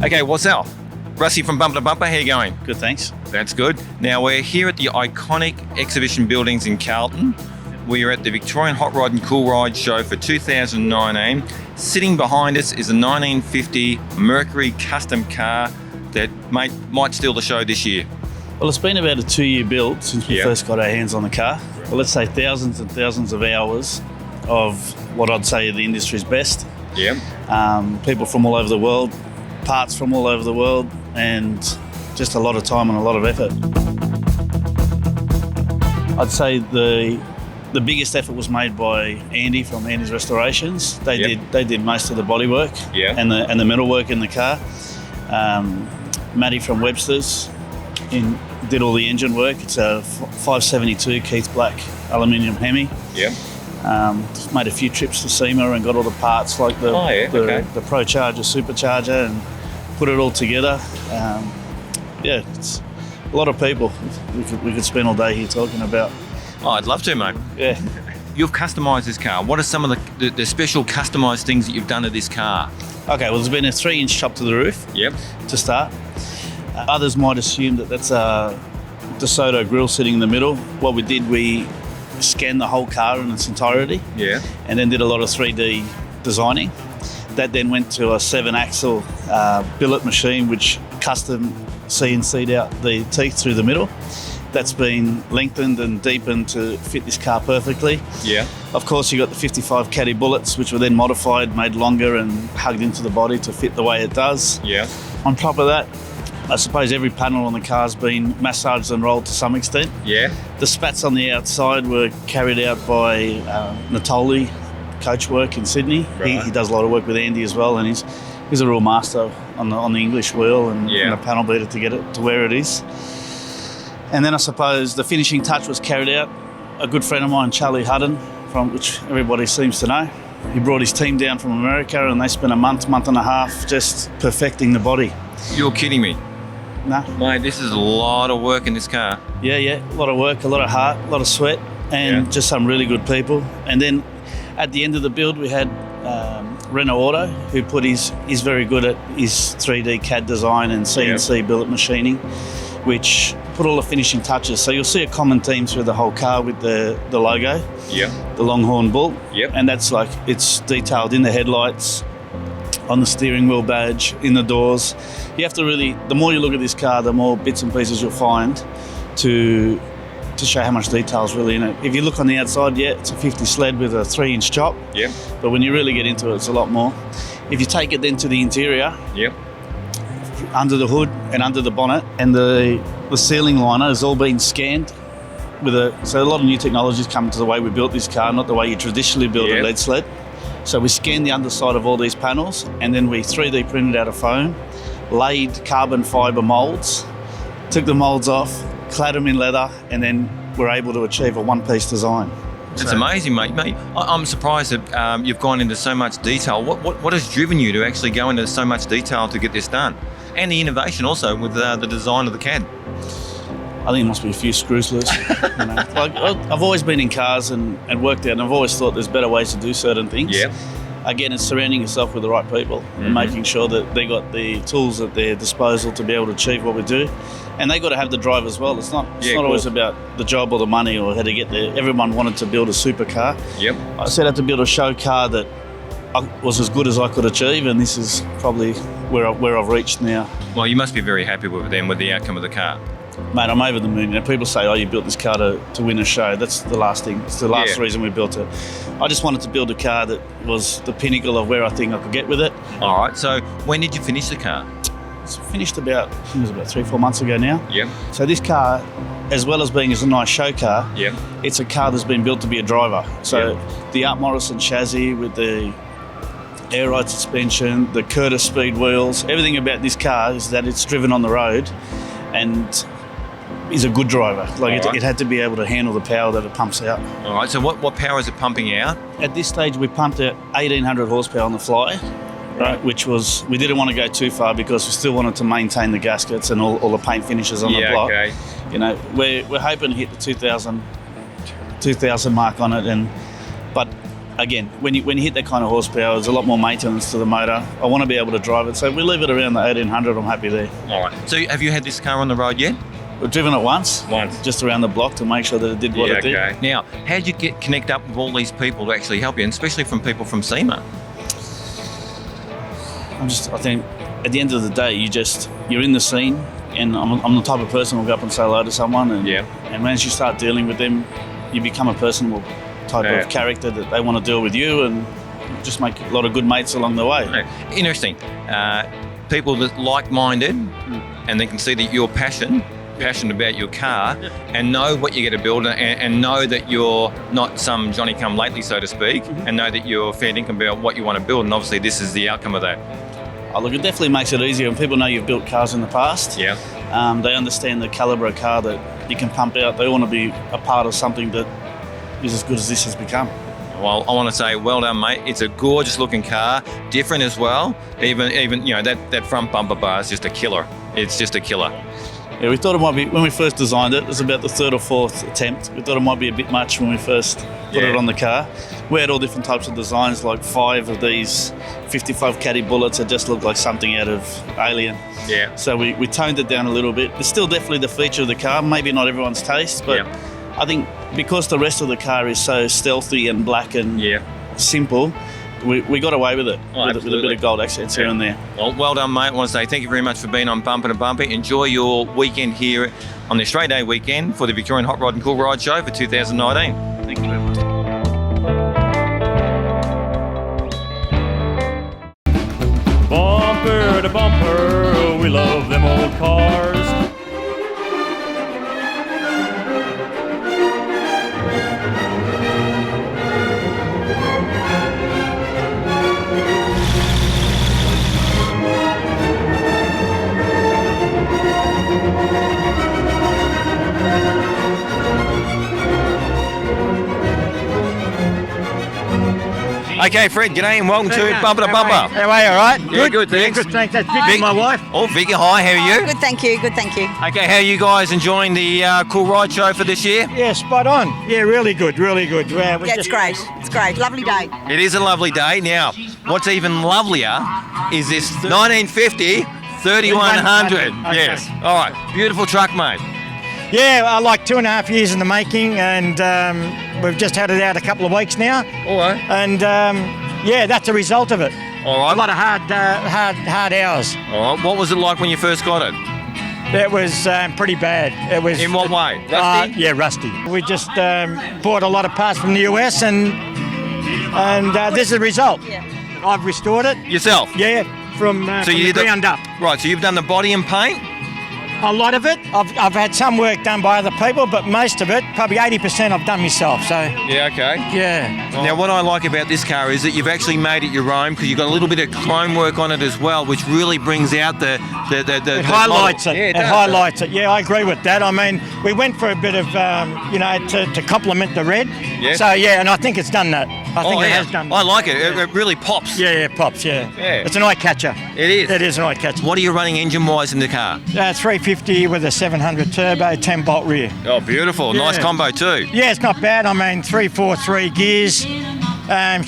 Okay, what's up? Rusty from Bumper to Bumper, how you going? Good, thanks. That's good. Now we're here at the iconic exhibition buildings in Carlton. We are at the Victorian Hot Rod and Cool Ride Show for 2019. Sitting behind us is a 1950 Mercury custom car that might steal the show this year. Well, it's been about a 2-year build since we first got our hands on the car. Well, let's say thousands and thousands of hours of what I'd say are the industry's best. Yeah. People from all over the world, parts from all over the world, and just a lot of time and a lot of effort. I'd say the biggest effort was made by Andy from Andy's Restorations. They did most of the bodywork and the metalwork in the car. Matty from Webster's did all the engine work. It's a 572 Keith Black aluminium Hemi. Yeah. Just made a few trips to SEMA and got all the parts like the Pro Charger supercharger and put it all together. It's a lot of people. We could spend all day here talking about. Oh, I'd love to, mate. Yeah. You've customised this car. What are some of the special customised things that you've done to this car? Okay, well, there's been a 3-inch chop to the roof. Yep. To start. Others might assume that that's a DeSoto grille sitting in the middle. What we did, we scanned the whole car in its entirety. Yeah. And then did a lot of 3D designing. That then went to a 7-axle billet machine, which custom CNC'd out the teeth through the middle. That's been lengthened and deepened to fit this car perfectly. Yeah. Of course, you got the 55 caddy bullets, which were then modified, made longer and hugged into the body to fit the way it does. Yeah. On top of that, I suppose every panel on the car's been massaged and rolled to some extent. Yeah. The spats on the outside were carried out by Natoli Coachwork in Sydney. Right. He does a lot of work with Andy as well, and he's a real master on the English wheel and the panel beater to get it to where it is. And then I suppose the finishing touch was carried out. A good friend of mine, Charlie Hudden, from which everybody seems to know, he brought his team down from America and they spent a month and a half just perfecting the body. You're kidding me. No. Mate, this is a lot of work in this car. Yeah, a lot of work, a lot of heart, a lot of sweat, and just some really good people. And then at the end of the build, we had Renault Auto, who he's very good at his 3D CAD design and CNC billet machining, which put all the finishing touches. So you'll see a common theme through the whole car with the logo, the Longhorn Bull, and that's like it's detailed in the headlights, on the steering wheel badge, in the doors. You have to really, the more you look at this car, the more bits and pieces you'll find to show how much detail's really in it. If you look on the outside, it's a 50 sled with a 3-inch chop. Yeah. But when you really get into it, it's a lot more. If you take it then to the interior, under the hood and under the bonnet, and the ceiling liner has all been scanned so a lot of new technologies come to the way we built this car, not the way you traditionally build a lead sled. So we scanned the underside of all these panels and then we 3D printed out a foam, laid carbon fibre moulds, took the moulds off, clad them in leather, and then we're able to achieve a one-piece design. It's amazing, mate. I'm surprised that you've gone into so much detail. What has driven you to actually go into so much detail to get this done? And the innovation also with the design of the CAD. I think it must be a few screws loose. Like I've always been in cars and worked out, and I've always thought there's better ways to do certain things. Yeah. Again, it's surrounding yourself with the right people and making sure that they got the tools at their disposal to be able to achieve what we do. And they got to have the drive as well. It's not always about the job or the money or how to get there. Everyone wanted to build a supercar. Yep. I set out to build a show car that was as good as I could achieve, and this is probably where I've reached now. Well, you must be very happy with the outcome of the car. Mate, I'm over the moon. People say, you built this car to win a show. That's the last thing. It's the last reason we built it. I just wanted to build a car that was the pinnacle of where I think I could get with it. All right. So when did you finish the car? It's finished about 3-4 months ago now. Yeah. So this car, as well as being a nice show car, it's a car that's been built to be a driver. So the Art Morrison chassis with the air ride suspension, the Curtis speed wheels, everything about this car is that it's driven on the road and is a good driver. It had to be able to handle the power that it pumps out. All right, so what power is it pumping out? At this stage, we pumped out 1,800 horsepower on the fly, right? Which was, we didn't want to go too far because we still wanted to maintain the gaskets and all the paint finishes on the block. Okay. We're hoping to hit the 2,000 mark on it, but again, when you hit that kind of horsepower, there's a lot more maintenance to the motor. I want to be able to drive it, so if we leave it around the 1800, I'm happy there. All right. So have you had this car on the road yet? We've driven it once, Once. just around the block to make sure that it did what it did. Now, how did you connect up with all these people to actually help you, and especially from people from SEMA? I think at the end of the day, you're in the scene, and I'm the type of person who'll go up and say hello to someone, and once you start dealing with them, you become a personable type of character that they want to deal with you, and just make a lot of good mates along the way. Interesting. People that like-minded, and they can see that you're passionate about your car, and know what you're going to build, and know that you're not some Johnny-come-lately, so to speak, and know that you're fair dinkum about what you want to build, and obviously this is the outcome of that. Oh, look, it definitely makes it easier when people know you've built cars in the past. Yeah. They understand the calibre of car that you can pump out. They want to be a part of something that is as good as this has become. Well, I want to say, well done, mate. It's a gorgeous looking car, different as well. Even that front bumper bar is just a killer. It's just a killer. Yeah, we thought it might be, when we first designed it, it was about the third or fourth attempt. We thought it might be a bit much when we first put it on the car. We had all different types of designs, like 5 of these 55 caddy bullets that just looked like something out of Alien. Yeah. So we toned it down a little bit. It's still definitely the feature of the car, maybe not everyone's taste, but I think because the rest of the car is so stealthy and black and simple, we got away with it, with a bit of gold accents here and there. Well done, mate. I want to say thank you very much for being on Bumper to Bumper. Enjoy your weekend here on the Australia Day weekend for the Victorian Hot Rod and Cool Ride Show for 2019. Thank you very much. Bumper to bumper, we love them old cars. Okay, Fred, g'day and welcome to Bumper to Bumper. How are you, all right? Yeah, good, thanks. Good, thanks. That's Vicky, my wife. Oh, Vicky, hi, how are you? Good, thank you. Good, thank you. Okay, how are you guys enjoying the Cool Ride Show for this year? Yeah, spot on. Yeah, really good, really good. Yeah, it's great. It's great. Lovely day. It is a lovely day. Now, what's even lovelier is this 1950 3100. Okay. Yes. All right. Beautiful truck, mate. Yeah, like 2.5 years in the making, and we've just had it out a couple of weeks now. All right. And yeah, that's a result of it. All right. A lot of hard hours. All right. What was it like when you first got it? It was pretty bad. It was. In what way? Rusty? Yeah, rusty. We just bought a lot of parts from the US, and this is the result. Yeah. I've restored it. Yourself? Yeah, from the ground up. Right, so you've done the body and paint? A lot of it. I've had some work done by other people, but most of it, probably 80%, I've done myself. So Yeah, okay. yeah. Now, what I like about this car is that you've actually made it your own because you've got a little bit of chrome work on it as well, which really brings out the It highlights model. it. Yeah, It does. highlights it. Yeah, I agree with that. I mean, we went for a bit of, to complement the red. Yeah. So yeah, and I think it's done that. I think it has done that. I like it. It really pops. Yeah, it pops. Yeah. Yeah. It's an eye catcher. It is. It is an eye catcher. What are you running engine-wise in the car? 350 with a 700 turbo, 10-bolt rear. Oh, beautiful. Yeah. Nice combo too. Yeah, it's not bad. I mean, 3-4-3 gears.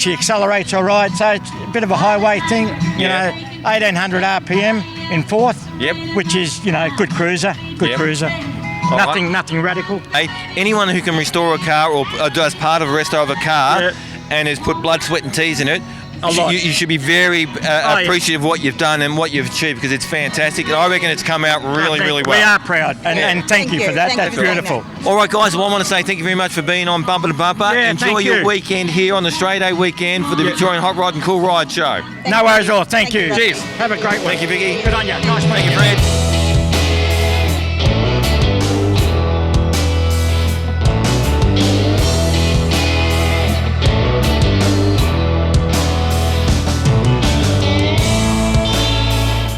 She accelerates all right, so it's a bit of a highway thing. You know, 1800 RPM in fourth. Yep. Which is, good cruiser. Good Yep. cruiser. right. Nothing radical. Hey, anyone who can restore a car or does part of a resto of a car Yeah. and has put blood, sweat and tears in it, A lot. you should be very yeah. appreciative of what you've done and what you've achieved because it's fantastic. And I reckon it's come out really, really well. We are proud, and thank you for that. Thank That's you for saying beautiful. All right, guys, well, I want to say thank you very much for being on Bumper to Bumper. Yeah, Enjoy thank your you. weekend here on the Australia Day weekend for the Victorian Hot Rod and Cool Ride Show. No worries at all. Thank you. Cheers. Have a great week. Thank you, Vicky. Good on you. Nice Thank meeting you, Fred.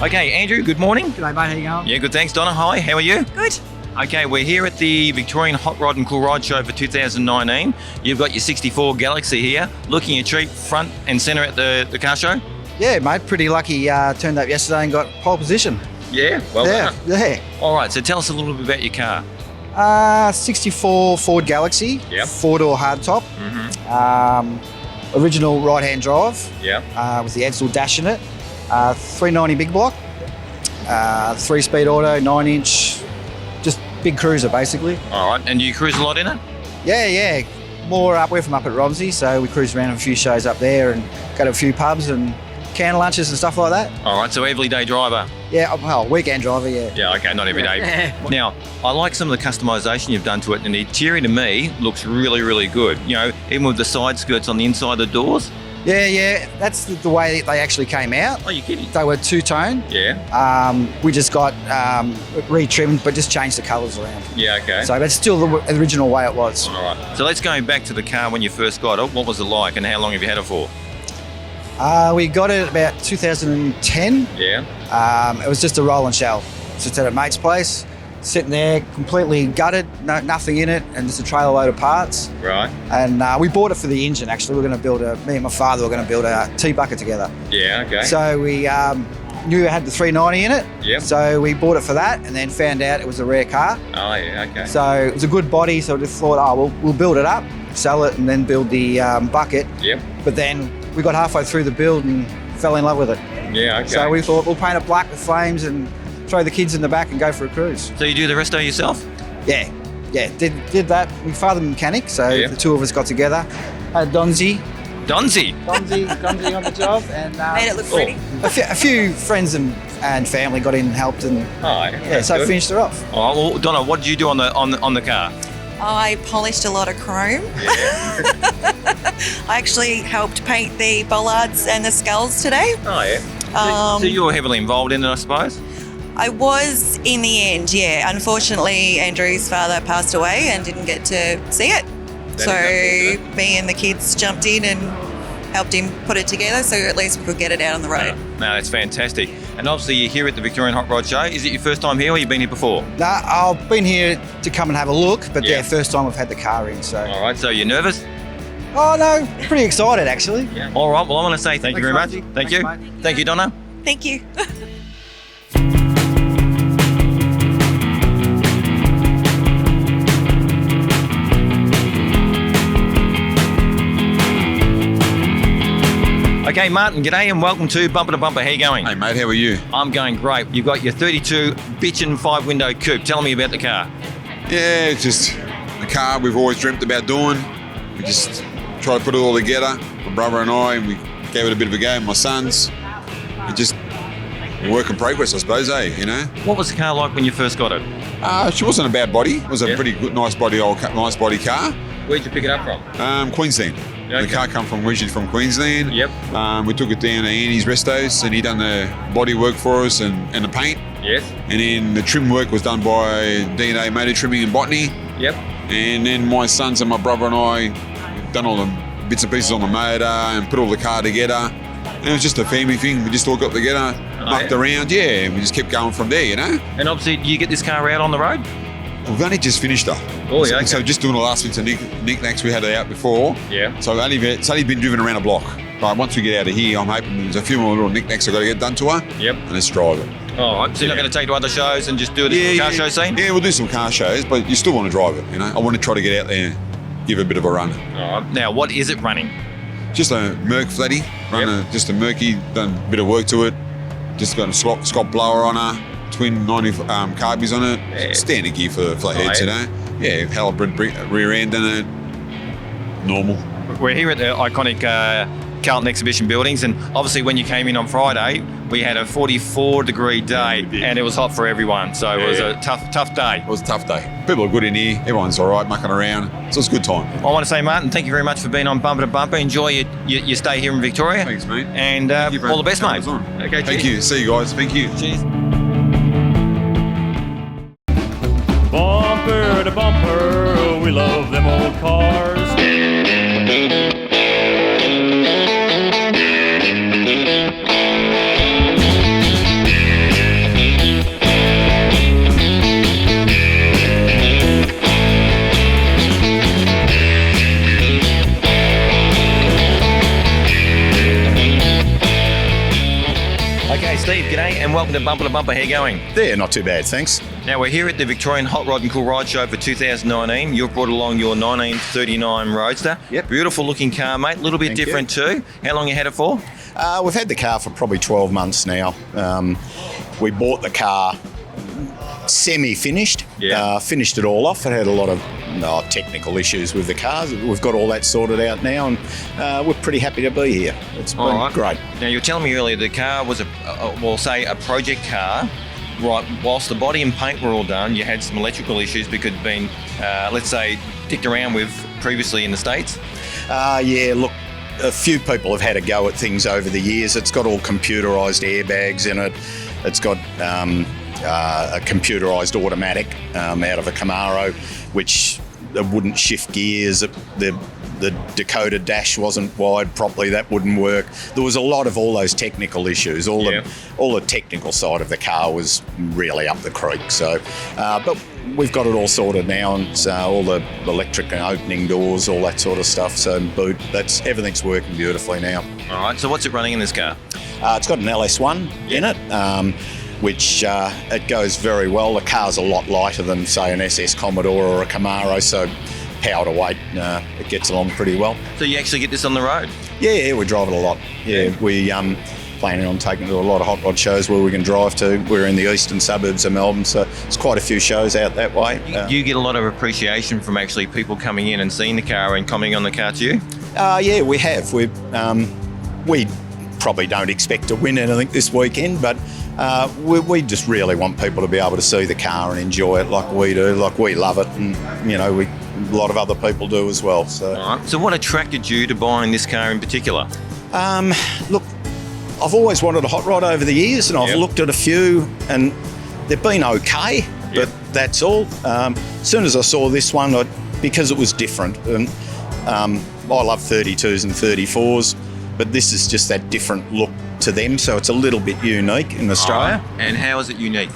Okay, Andrew, good morning. G'day, mate. How you going? Yeah, good, thanks. Donna, hi, how are you? Good. Okay, we're here at the Victorian Hot Rod and Cool Ride Show for 2019. You've got your 64 Galaxy here, looking a treat front and centre at the car show. Yeah, mate. Pretty lucky. Turned up yesterday and got pole position. Yeah, well done. Yeah. All right, so tell us a little bit about your car. 64 Ford Galaxy. Yep. Four-door hardtop. original right-hand drive Yeah. with the Edsel dash in it. 390 big block, 3-speed auto, 9-inch, just big cruiser basically. All right. And do you cruise a lot in it? Yeah. We're from up at Romsey, so we cruise around a few shows up there and go to a few pubs and can lunches and stuff like that. All right. So everyday driver. Yeah, well, weekend driver, yeah. Yeah. Okay. Not every day. Now, I like some of the customisation you've done to it, and the interior to me looks really, really good. You know, even with the side skirts on the inside of the doors. Yeah, that's the way they actually came out. Oh, you kidding? They were two-tone. Yeah. We just got retrimmed, but just changed the colours around. Yeah. Okay. So that's still the original way it was. All right. So let's go back to the car when you first got it. What was it like, and how long have you had it for? We got it about 2010. Yeah. It was just a roll and shell. Just at a mate's place, sitting there, completely gutted, nothing in it, and just a trailer load of parts. Right. And we bought it for the engine, actually. We're going to build me and my father were going to build a T-bucket together. Yeah. Okay. So we knew it had the 390 in it. Yep. So we bought it for that and then found out it was a rare car. Oh, yeah. Okay. So it was a good body, so I just thought, we'll build it up, sell it, and then build the bucket. Yep. But then we got halfway through the build and fell in love with it. Yeah. Okay. So we thought we'll paint it black with flames and throw the kids in the back and go for a cruise. So you do the resto yourself? Yeah, did that. My father mechanic, so Yeah. the two of us got together. Had Donzi Donzi. on the job, and Made it look pretty. a few friends and family got in and helped, and Oh, yeah, so good. finished her off. Oh, well, Donna, what did you do on the car? I polished a lot of chrome. I actually helped paint the bollards and the skulls today. Oh, yeah. So you were heavily involved in it, I suppose? I was in the end, yeah. Unfortunately, Andrew's father passed away and didn't get to see it. That So is unfortunate. me and the kids jumped in and helped him put it together so at least we could get it out on the road. No, that's fantastic. And obviously you're here at the Victorian Hot Rod Show. Is it your first time here or you've been here before? Nah, I've been here to come and have a look, but Yeah. yeah, first time we've had the car in, so. All right, so you're nervous? Oh no, pretty excited actually. Yeah. All right, well, I want to say thank you very much. Thanks, Rosie. Thank Thanks, you. mate. Thank you, Donna. Thank you. Okay, Martin, g'day and welcome to Bumper to Bumper. How you going? Hey mate, how are you? I'm going great. You've got your 32 bitchin' 5-window coupe. Tell me about the car. Yeah, it's just a car we've always dreamt about doing. We just try to put it all together, my brother and I, and we gave it a bit of a go, my sons. It just a work in progress, I suppose, you know? What was the car like when you first got it? She wasn't a bad body. It was a Yeah. pretty good, nice body car. Where'd you pick it up from? Queensland. Okay. The car come from originally from Queensland. Yep. We took it down to Annie's Restos and he done the body work for us and the paint. Yes. And then the trim work was done by DNA Motor Trimming and Botany. Yep. And then my sons and my brother and I done all the bits and pieces on the motor and put all the car together. And it was just a family thing. We just all got together, mucked yeah. around, and we just kept going from there, you know? And obviously, do you get this car out on the road? We've only just finished her. Oh, yeah, okay. So just doing the last bits of knickknacks we had out before. Yeah. So it's only been driven around a block. But once we get out of here, I'm hoping there's a few more little knickknacks I've got to get done to her. Yep. And let's drive it. All right. So you're not going to take to other shows and just do a car show scene? Yeah, we'll do some car shows, but you still want to drive it, you know? I want to try to get out there and give it a bit of a run. All right. Now, what is it running? Just a Merc flatty, just a Mercy, done a bit of work to it. Just got a Scott blower on her, twin 90 carbies on it. Yeah. Standard gear for flatheads, you know? Yeah, halibut rear end in it. Normal. We're here at the iconic Carlton Exhibition buildings, and obviously when you came in on Friday, we had a 44-degree day, and it was hot for everyone, so it was a tough day. It was a tough day. People are good in here. Everyone's all right, mucking around. So it's a good time. I want to say, Martin, thank you very much for being on Bumper to Bumper. Enjoy your stay here in Victoria. Thanks, mate. And Thank you for all the best, having mate. us on. Okay, Thank cheers. you. See you guys. Thank you. Cheers. Bumper to bumper, we love them old cars. Okay, Steve, g'day and and welcome to Bumper to Bumper. How you going? Yeah, not too bad, thanks. Now, we're here at the Victorian Hot Rod and Cool Ride Show for 2019. You've brought along your 1939 Roadster. Yep. Beautiful looking car, mate. A little bit Thank different too. How long you had it for? We've had the car for probably 12 months now. We bought the car semi-finished, Yeah. finished it all off. It had a lot of technical issues with the cars. We've got all that sorted out now, and we're pretty happy to be here. It's been All right. great. Now, you were telling me earlier the car was a project car. Right, whilst the body and paint were all done, you had some electrical issues because it'd been, let's say, dicked around with previously in the States. Yeah, look, a few people have had a go at things over the years. It's got all computerised airbags in it. It's got a computerised automatic out of a Camaro, which wouldn't shift gears. The Dakota dash wasn't wired properly. That wouldn't work. There was a lot of all those technical issues. All the technical side of the car was really up the creek. So, but we've got it all sorted now, and all the electric opening doors, all that sort of stuff. So boot, everything's working beautifully now. All right, so what's it running in this car? It's got an LS1 in it, which it goes very well. The car's a lot lighter than, say, an SS Commodore or a Camaro, so power to weight, it gets along pretty well. So you actually get this on the road? Yeah, we drive it a lot. Yeah, we planning on taking it to a lot of hot rod shows where we can drive to. We're in the eastern suburbs of Melbourne, so it's quite a few shows out that way. You get a lot of appreciation from actually people coming in and seeing the car and commenting on the car to you? Yeah, we have. We probably don't expect to win anything this weekend, but we just really want people to be able to see the car and enjoy it like we do, like we love it, and a lot of other people do as well. So, all right. So what attracted you to buying this car in particular? Look, I've always wanted a hot rod over the years, and I've looked at a few, and they've been okay, but that's all. As soon as I saw this one, because it was different, and I love 32s and 34s, but this is just that different look to them, so it's a little bit unique in Australia. And how is it unique?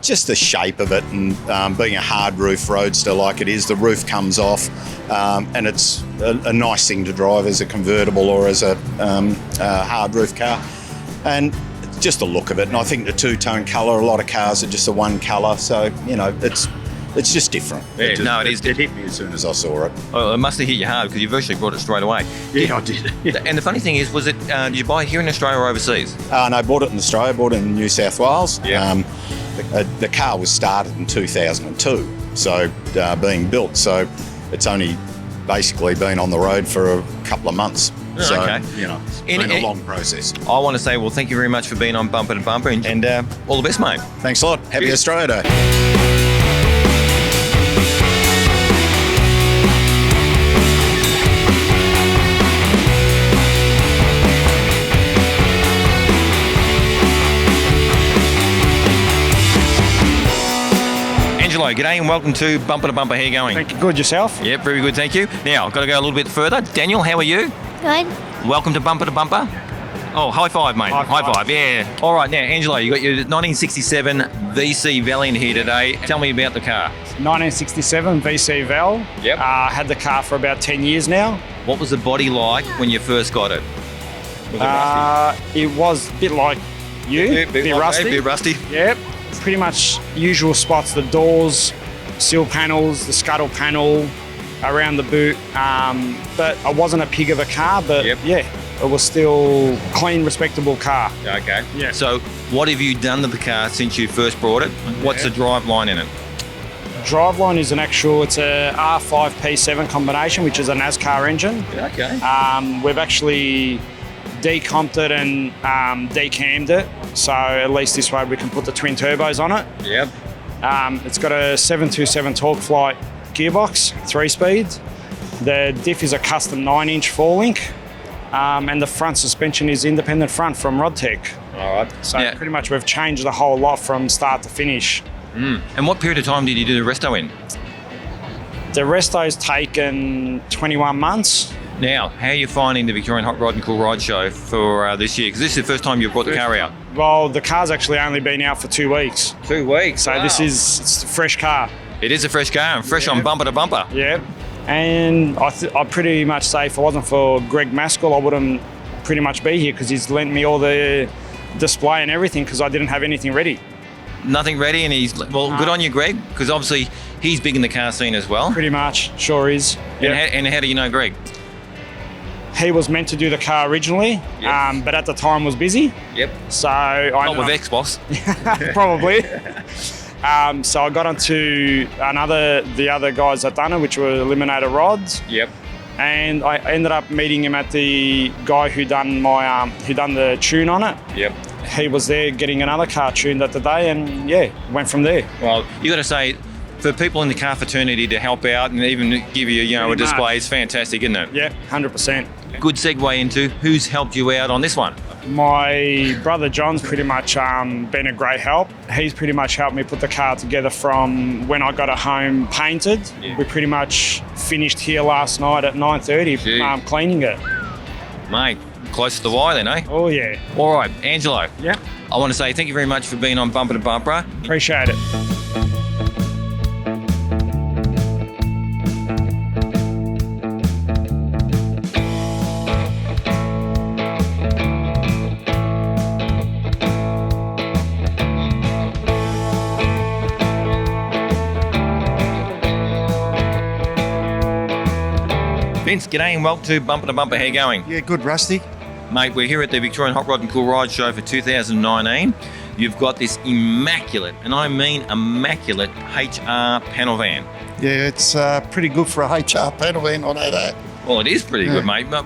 Just the shape of it, and being a hard roof roadster like it is, the roof comes off, and it's a nice thing to drive as a convertible or as a hard roof car, and just the look of it. And I think the two-tone colour, a lot of cars are just a one colour, so it's just different. Yeah, it is. It hit me as soon as I saw it. Oh, it must have hit you hard because you virtually brought it straight away. Yeah, I did. And the funny thing is, was it? Did you buy it here in Australia or overseas? No, I bought it in Australia. I bought it in New South Wales. Yeah. The car was started in 2002, so being built. So it's only basically been on the road for a couple of months. Oh, so, okay. It's been a long process. I want to say, well, thank you very much for being on Bumper to Bumper, and all the best, mate. Thanks a lot. Happy Cheers. Australia Day. Angelo, g'day and welcome to Bumper to Bumper. How you going? Thank you. Good, yourself? Yep, very good, thank you. Now, I've got to go a little bit further. Daniel, how are you? Good. Welcome to Bumper to Bumper. Oh, high five, mate. High five, yeah. All right, now, Angelo, you got your 1967 VC Valiant here today. Tell me about the car. 1967 VC Val. Yep. Had the car for about 10 years now. What was the body like when you first got it? Was it rusty? It was a bit like you, Yeah, a bit like rusty. me, bit rusty. Yep. Pretty much usual spots, the doors, sill panels, the scuttle panel, around the boot. But I wasn't a pig of a car, but yeah, it was still clean, respectable car. Okay. Yeah. So what have you done to the car since you first brought it? What's the drive line in it? Driveline is it's a R5 P7 combination, which is a NASCAR engine. Okay. We've actually decomped it and decammed it, so at least this way we can put the twin turbos on it. Yep. It's got a 727 torque flight gearbox, 3-speed. The diff is a custom 9-inch 4-link, and the front suspension is independent front from Rodtech. All right. So pretty much we've changed the whole lot from start to finish. And what period of time did you do the resto in? The resto's taken 21 months. Now, how are you finding the Victorian Hot Rod and Cool Ride Show for this year? Because this is the first time you've brought the car out. Well, the car's actually only been out for 2 weeks. 2 weeks. So it's a fresh car. It is a fresh car and fresh on bumper to bumper. Yeah. And I pretty much say if it wasn't for Greg Maskell, I wouldn't pretty much be here because he's lent me all the display and everything because I didn't have anything ready. Nothing ready, and he's well. Good on you, Greg, because obviously he's big in the car scene as well. Pretty much, sure is. And how do you know Greg? He was meant to do the car originally, but at the time was busy. Yep. So I Not with X-Boss. probably. So I got onto the other guys that done it, which were Eliminator Rods. Yep. And I ended up meeting him at the guy who done the tune on it. Yep. He was there getting another car tuned at the day, and went from there. Well, you got to say, for people in the car fraternity to help out and even give you, a display is fantastic, isn't it? Yeah, 100%. Good segue into who's helped you out on this one. My brother John's pretty much been a great help. He's pretty much helped me put the car together from when I got it home painted. Yeah. We pretty much finished here last night at 9:30 cleaning it. Mate, close to the wire then, eh? Oh, yeah. All right, Angelo. Yeah. I want to say thank you very much for being on Bumper to Bumper. Appreciate it. Vince, g'day and welcome to Bumper. How you going? Yeah, good, Rusty. Mate, we're here at the Victorian Hot Rod and Cool Ride Show for 2019. You've got this immaculate, and I mean immaculate, HR panel van. Yeah, it's pretty good for a HR panel van, I know that. Well, it is pretty good, mate. But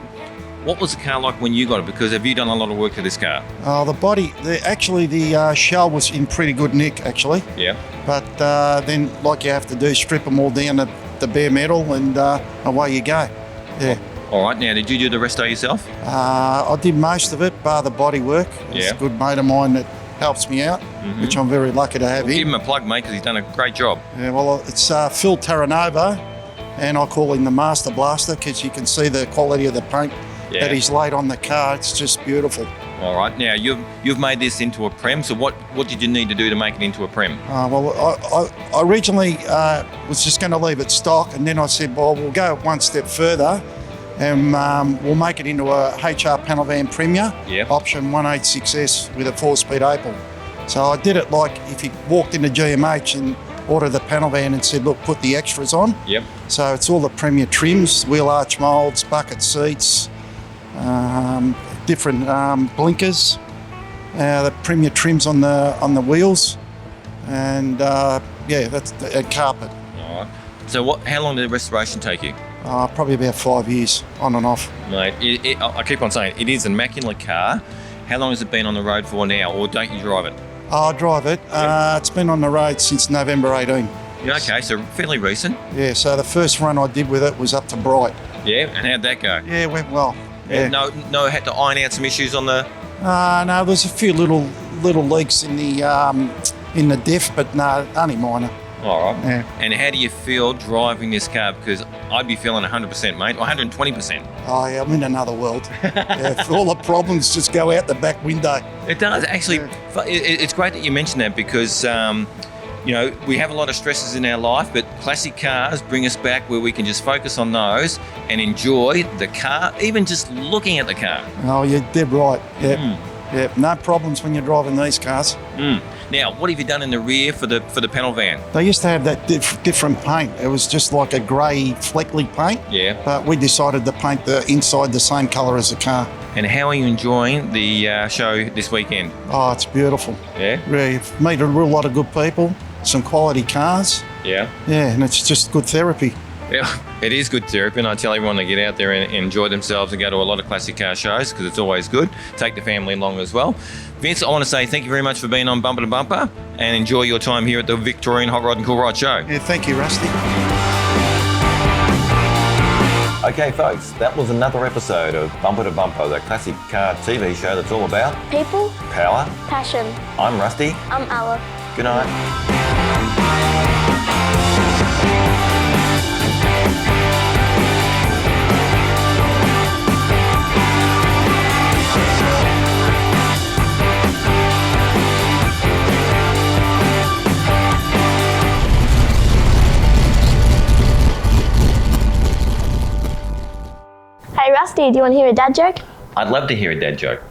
what was the car like when you got it? Because have you done a lot of work to this car? Oh, the body, the shell was in pretty good nick, actually. Yeah. But then, like you have to do, strip them all down to the bare metal and away you go. Yeah. All right, now, did you do the rest of yourself? I did most of it, bar the body work. It's a good mate of mine that helps me out, which I'm very lucky to have Well, him. give him a plug, mate, because he's done a great job. Yeah, well, it's Phil Terranova, and I call him the Master Blaster because you can see the quality of the paint that he's laid on the car. It's just beautiful. All right, now you've made this into a Prem, so what did you need to do to make it into a Prem? Well, I originally was just going to leave it stock, and then I said, well, we'll go one step further and we'll make it into a HR panel van Premier, option 186S with a 4-speed Opel. So I did it like if you walked into GMH and ordered the panel van and said, look, put the extras on. Yep. So it's all the Premier trims, wheel arch moulds, bucket seats, different blinkers, the Premier trims on the wheels, and that's the carpet. All right. So how long did the restoration take you? Probably about 5 years, on and off. Mate, I keep on saying, it is an immaculate car. How long has it been on the road for now, or don't you drive it? I drive it. It's been on the road since November 18. Yeah, okay, so fairly recent. Yeah, so the first run I did with it was up to Bright. Yeah, and how'd that go? Yeah, it went well. Yeah. No, had to iron out some issues on the... No, there's a few little leaks in the diff, but no, only minor. All right. Yeah. And how do you feel driving this car? Because I'd be feeling 100%, mate, or 120%. Oh, yeah, I'm in another world. All the problems just go out the back window. It does. Actually, it's great that you mentioned that because, we have a lot of stresses in our life, but classic cars bring us back where we can just focus on those and enjoy the car, even just looking at the car. Oh, you're dead right. Yeah. Yeah, no problems when you're driving these cars. Now, what have you done in the rear for the panel van? They used to have that different paint. It was just like a grey fleckly paint. Yeah. But we decided to paint the inside the same colour as the car. And how are you enjoying the show this weekend? Oh, it's beautiful. Yeah? We've met a real lot of good people, some quality cars. Yeah. Yeah, and it's just good therapy. Yeah, it is good therapy, and I tell everyone to get out there and enjoy themselves and go to a lot of classic car shows because it's always good. Take the family along as well. Vince, I want to say thank you very much for being on Bumper to Bumper and enjoy your time here at the Victorian Hot Rod and Cool Ride Show. Yeah, thank you, Rusty. Okay, folks, that was another episode of Bumper to Bumper, the classic car TV show that's all about people, power, passion. I'm Rusty. I'm Ella. Good night. Hey Rusty, do you want to hear a dad joke? I'd love to hear a dad joke.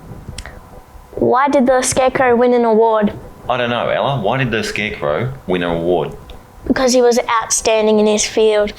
Why did the Scarecrow win an award? I don't know, Ella. Why did the Scarecrow win an award? Because he was outstanding in his field.